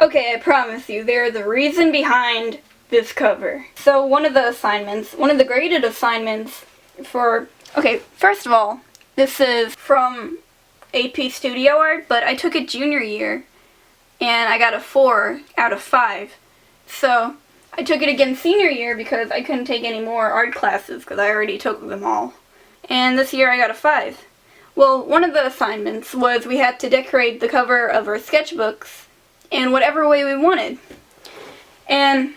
Okay, I promise you, they're the reason behind this cover. So one of the graded assignments okay, first of all, this is from AP Studio Art, but I took it junior year, and I got a 4 out of 5. So I took it again senior year because I couldn't take any more art classes because I already took them all. And this year I got a 5. Well, one of the assignments was we had to decorate the cover of our sketchbooks in whatever way we wanted. And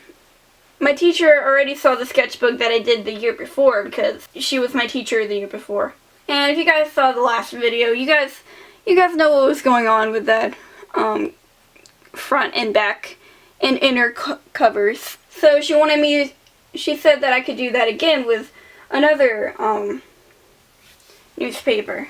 my teacher already saw the sketchbook that I did the year before because she was my teacher the year before. And if you guys saw the last video, you guys know what was going on with that front and back and inner covers. So she said that I could do that again with another newspaper.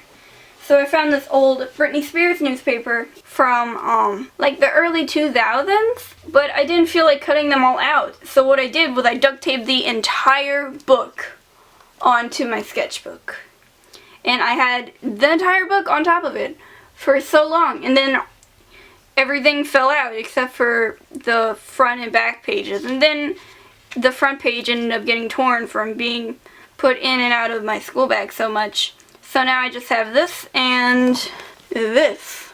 So I found this old Britney Spears newspaper from like the early 2000s, but I didn't feel like cutting them all out. So what I did was I duct taped the entire book onto my sketchbook. And I had the entire book on top of it for so long, and then everything fell out except for the front and back pages. And then the front page ended up getting torn from being put in and out of my school bag so much. So now I just have this and this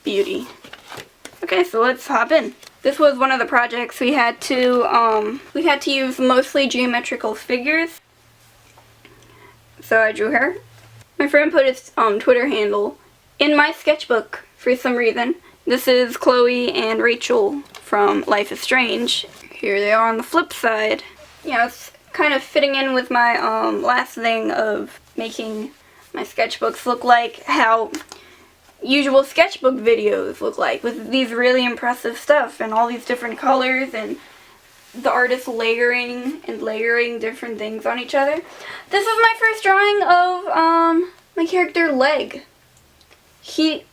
beauty. Okay, so let's hop in. This was one of the projects we had to use mostly geometrical figures. So I drew her. My friend put his Twitter handle in my sketchbook for some reason. This is Chloe and Rachel from Life is Strange. Here they are on the flip side. You know, it's kind of fitting in with my last thing of making my sketchbooks look like how usual sketchbook videos look like, with these really impressive stuff and all these different colors and the artist layering different things on each other. This is my first drawing of my character Leg. His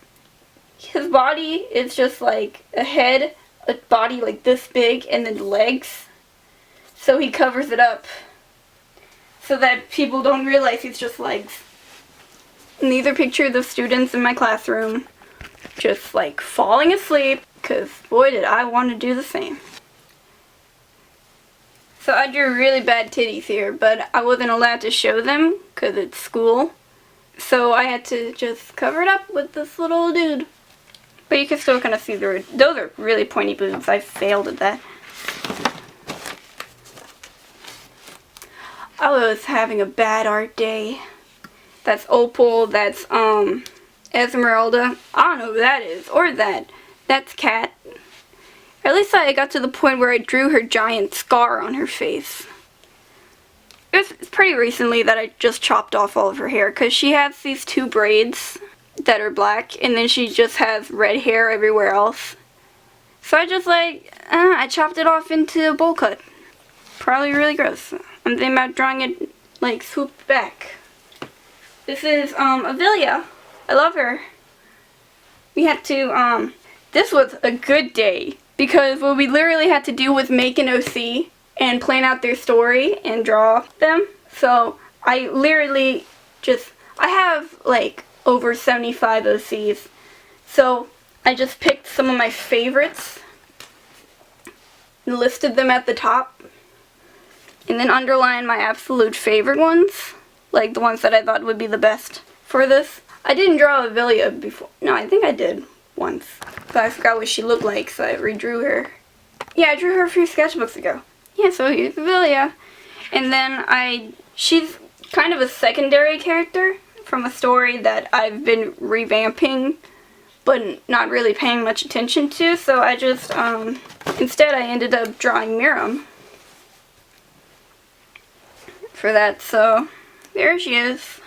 body is just like a head, a body like this big, and then legs. So he covers it up so that people don't realize he's just legs. And these are pictures of students in my classroom just like falling asleep, because boy did I want to do the same. So I drew really bad titties here, but I wasn't allowed to show them because it's school. So I had to just cover it up with this little dude. But you can still kind of see those are really pointy boobs. I failed at that. I was having a bad art day. That's Opal, that's Esmeralda. I don't know who that is, or that. That's Kat. At least I got to the point where I drew her giant scar on her face. It's pretty recently that I just chopped off all of her hair, because she has these 2 braids that are black, and then she just has red hair everywhere else. So I just I chopped it off into a bowl cut. Probably really gross. I'm thinking about drawing it like swooped back. This is Avilia. I love her. We had to, this was a good day, because what we literally had to do was make an OC and plan out their story and draw them. So I literally I have like over 75 OCs. So I just picked some of my favorites and listed them at the top, and then underlined my absolute favorite ones, like the ones that I thought would be the best for this. I didn't draw Avilia before. No, I think I did once, but I forgot what she looked like, so I redrew her. Yeah, I drew her a few sketchbooks ago. Yeah, so here's Avilia. And then she's kind of a secondary character from a story that I've been revamping, but not really paying much attention to, so I just, instead I ended up drawing Miriam for that, so there she is.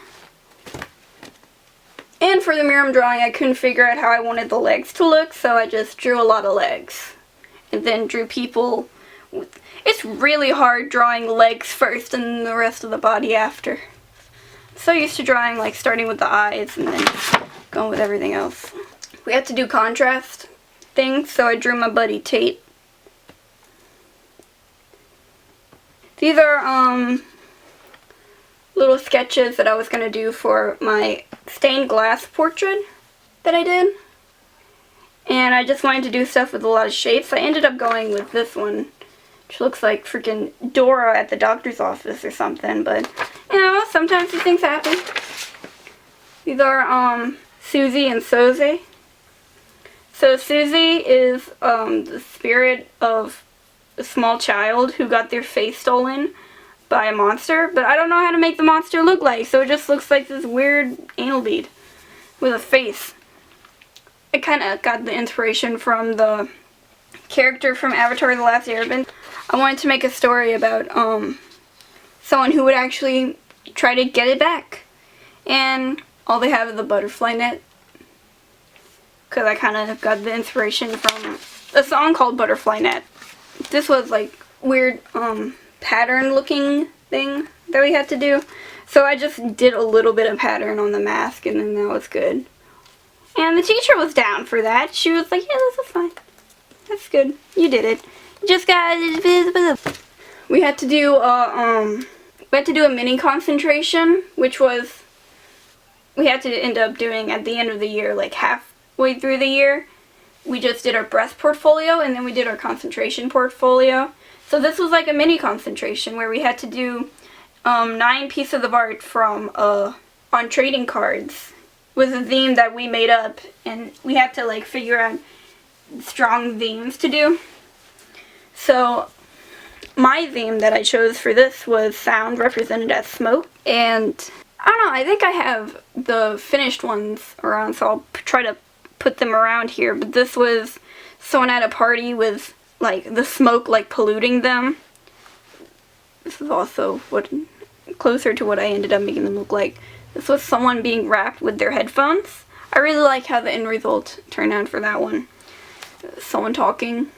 And for the Miriam drawing, I couldn't figure out how I wanted the legs to look, so I just drew a lot of legs. And then drew people with... It's really hard drawing legs first and the rest of the body after. I'm so used to drawing, like, starting with the eyes and then going with everything else. We had to do contrast things, so I drew my buddy Tate. These are, little sketches that I was going to do for my stained glass portrait that I did. And I just wanted to do stuff with a lot of shapes. I ended up going with this one, which looks like freaking Dora at the doctor's office or something. But, you know, sometimes these things happen. These are, Susie and Soze. So Susie is, the spirit of a small child who got their face stolen by a monster. But I don't know how to make the monster look like, so it just looks like this weird anal bead with a face. I kind of got the inspiration from the character from Avatar: The Last Airbender. I wanted to make a story about someone who would actually try to get it back. And all they have is a butterfly net. Because I kind of got the inspiration from a song called Butterfly Net. This was like weird pattern looking thing that we had to do. So I just did a little bit of pattern on the mask and then that was good. And the teacher was down for that. She was like, yeah, this is fine. That's good. You did it. You just got it. We had to do a mini concentration, which was we had to end up doing at the end of the year, like halfway through the year. We just did our breath portfolio and then we did our concentration portfolio. So this was like a mini concentration where we had to do 9 pieces of art from on trading cards with a theme that we made up, and we had to like figure out strong themes to do. So my theme that I chose for this was sound represented as smoke, and I don't know, I think I have the finished ones around, so I'll try to put them around here. But this was someone at a party with like the smoke like polluting them. This is also what closer to what I ended up making them look like. This was someone being wrapped with their headphones. I really like how the end result turned out for that one. Someone talking.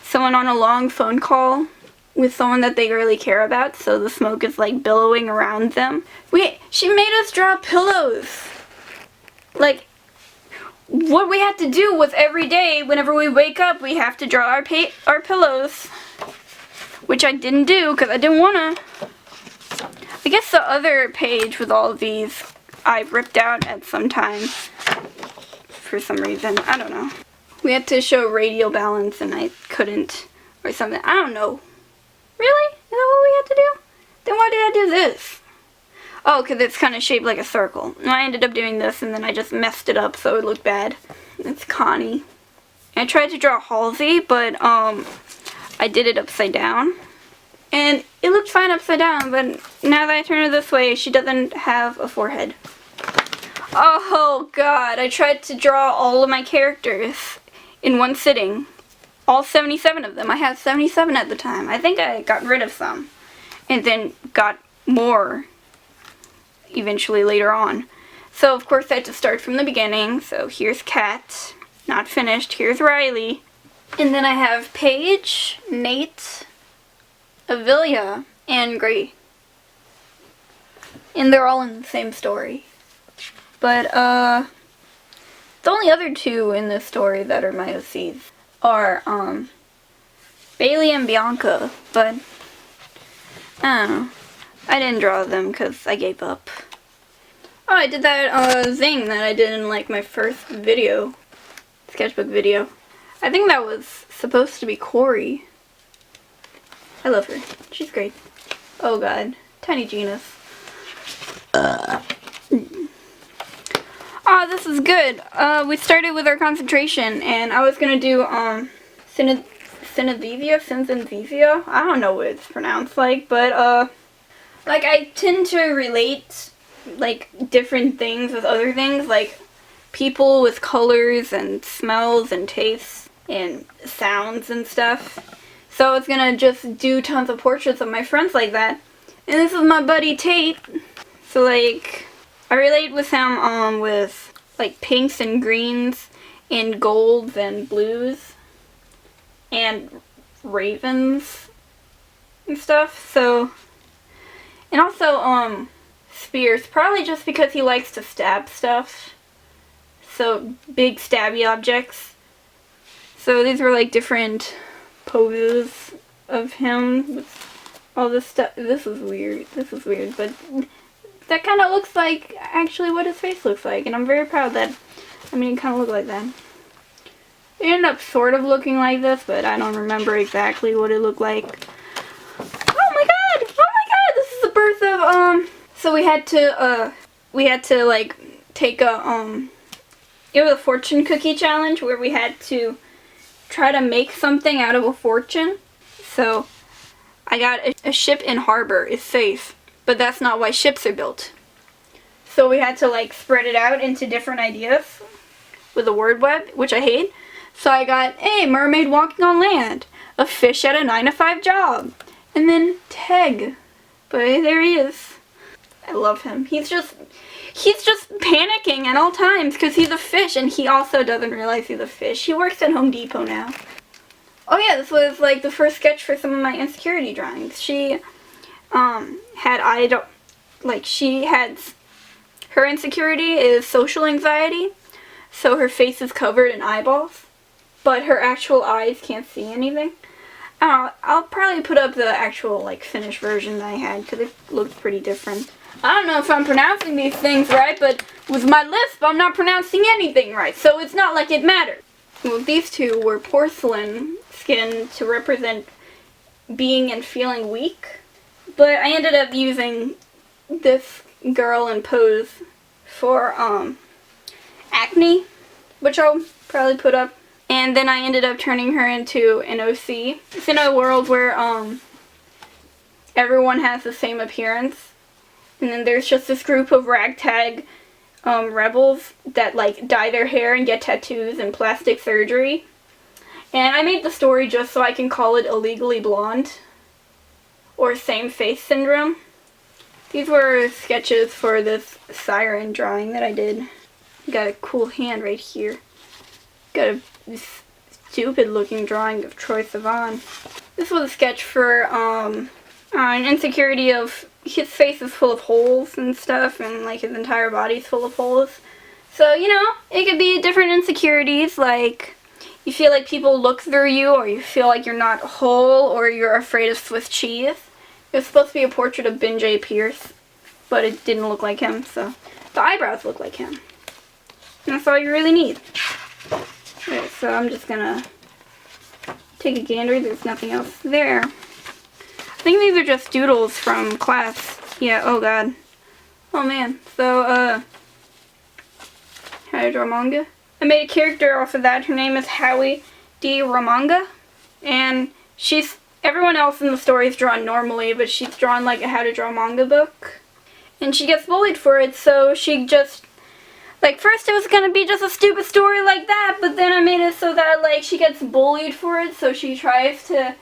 Someone on a long phone call with someone that they really care about, so the smoke is like billowing around them. She made us draw pillows. Like, what we had to do was every day, whenever we wake up, we have to draw our pillows. Which I didn't do, because I didn't want to. I guess the other page with all of these I ripped out at some time for some reason. I don't know. We had to show radial balance and I couldn't or something. I don't know. Really? Is that what we had to do? Then why did I do this? Oh, because it's kind of shaped like a circle. And I ended up doing this and then I just messed it up so it looked bad. It's Connie. I tried to draw Halsey, but I did it upside down. And it looked fine upside down, but now that I turn it this way, she doesn't have a forehead. Oh god, I tried to draw all of my characters in one sitting. All 77 of them. I had 77 at the time. I think I got rid of some. And then got more eventually later on. So of course I had to start from the beginning. So here's Kat, not finished. Here's Riley. And then I have Paige, Nate, Avilia, and Gray. And they're all in the same story. But, the only other 2 in this story that are my OCs are, Bailey and Bianca. But, I don't know. I didn't draw them because I gave up. Oh, I did that, zing that I did in, like, my first video. Sketchbook video. I think that was supposed to be Corey. I love her. She's great. Oh god. Tiny genus. This is good. We started with our concentration and I was gonna do synesthesia. I don't know what it's pronounced like, but like I tend to relate like different things with other things, like people with colors and smells and tastes and sounds and stuff. So I was gonna just do tons of portraits of my friends like that. And this is my buddy Tate. So like, I relate with him with like pinks and greens and golds and blues and ravens and stuff. So, and also spears, probably just because he likes to stab stuff. So big stabby objects. So these were like different poses of him with all this stuff. This is weird, but that kind of looks like actually what his face looks like, and I'm very proud that I mean, it kind of looked like that. It ended up sort of looking like this, but I don't remember exactly what it looked like. Oh my god! Oh my god! This is the birth of, so we had to, like, take a, it was a fortune cookie challenge where we had to try to make something out of a fortune. So, I got a ship in harbor is safe, but that's not why ships are built. So we had to, like, spread it out into different ideas with a word web, which I hate. So I got a mermaid walking on land, a fish at a 9-to-5 job, and then Teg. But there he is. I love him. He's just panicking at all times because he's a fish, and he also doesn't realize he's a fish. He works at Home Depot now. Oh yeah, this was like the first sketch for some of my insecurity drawings. She her insecurity is social anxiety, so her face is covered in eyeballs, but her actual eyes can't see anything. I'll probably put up the actual, like, finished version that I had, because it looked pretty different. I don't know if I'm pronouncing these things right, but with my lisp, I'm not pronouncing anything right, so it's not like it matters. Well, these two were porcelain skin to represent being and feeling weak, but I ended up using this girl in pose for, acne, which I'll probably put up. And then I ended up turning her into an OC. It's in a world where everyone has the same appearance. And then there's just this group of ragtag rebels that, like, dye their hair and get tattoos and plastic surgery. And I made the story just so I can call it Illegally Blonde or Same Face Syndrome. These were sketches for this siren drawing that I did. Got a cool hand right here. Got a stupid looking drawing of Troye Sivan. This was a sketch for an insecurity of his face is full of holes and stuff, and like his entire body's full of holes. So, you know, it could be different insecurities, like you feel like people look through you, or you feel like you're not whole, or you're afraid of Swiss cheese. It was supposed to be a portrait of Ben J. Pierce, but it didn't look like him, so the eyebrows look like him. And that's all you really need. Okay, so I'm just gonna take a gander. There's nothing else there. I think these are just doodles from class. Yeah, oh god. Oh man. So, how to draw manga. I made a character off of that. Her name is Howie D. Ramanga. And everyone else in the story is drawn normally, but she's drawn like a how to draw manga book. And she gets bullied for it, so she just, like, first it was gonna be just a stupid story like that, but then I made it so that, like, she gets bullied for it, so she tries to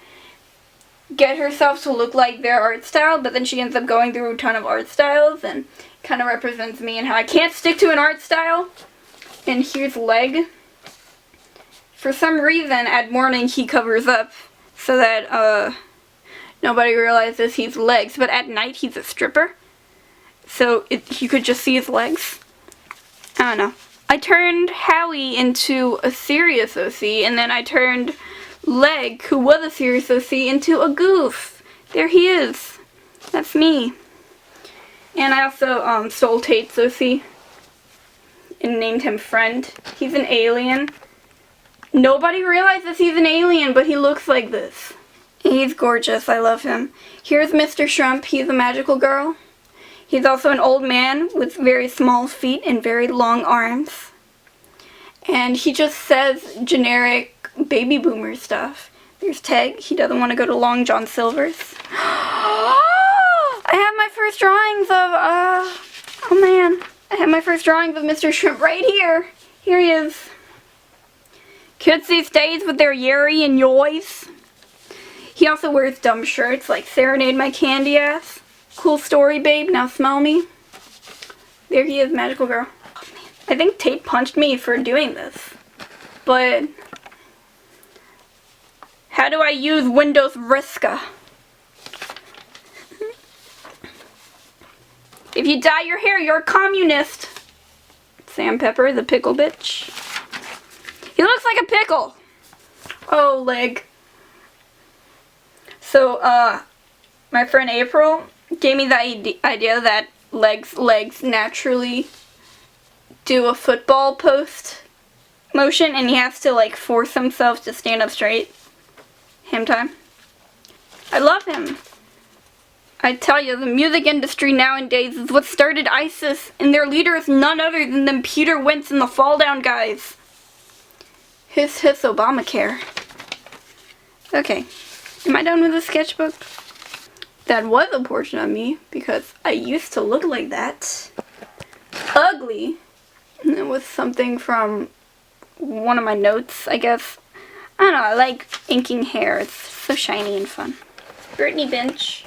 get herself to look like their art style, but then she ends up going through a ton of art styles, and kind of represents me and how I can't stick to an art style. And here's Leg. For some reason, at morning he covers up so that nobody realizes he's legs, but at night he's a stripper, so you could just see his legs. I don't know. I turned Howie into a serious OC, and then I turned Leg, who was a serious OC, into a goof. There he is. That's me. And I also stole Tate's OC and named him Friend. He's an alien. Nobody realizes he's an alien, but he looks like this. He's gorgeous. I love him. Here's Mr. Shrimp. He's a magical girl. He's also an old man with very small feet and very long arms. And he just says generic baby boomer stuff. There's Teg. He doesn't want to go to Long John Silver's. I have my first drawings of, oh man. I have my first drawings of Mr. Shrimp right here. Here he is. Kids these days with their yuri and yoys. He also wears dumb shirts like Serenade My Candy Ass. Cool story, babe. Now smell me. There he is, magical girl. Oh, man. I think Tate punched me for doing this. But how do I use Windows Vista? If you dye your hair, you're a communist. Sam Pepper, the pickle bitch. He looks like a pickle. Oh, Leg. So, my friend April gave me the idea that legs naturally do a football post motion and he has to like force himself to stand up straight. Him time. I love him. I tell you, the music industry nowadays is what started ISIS, and their leader is none other than them Peter Wentz and the Fall Down guys. Hiss Obamacare. Okay, am I done with the sketchbook? That was a portion of me, because I used to look like that. Ugly. And it was something from one of my notes, I guess. I don't know, I like inking hair. It's so shiny and fun. Brittany Bench.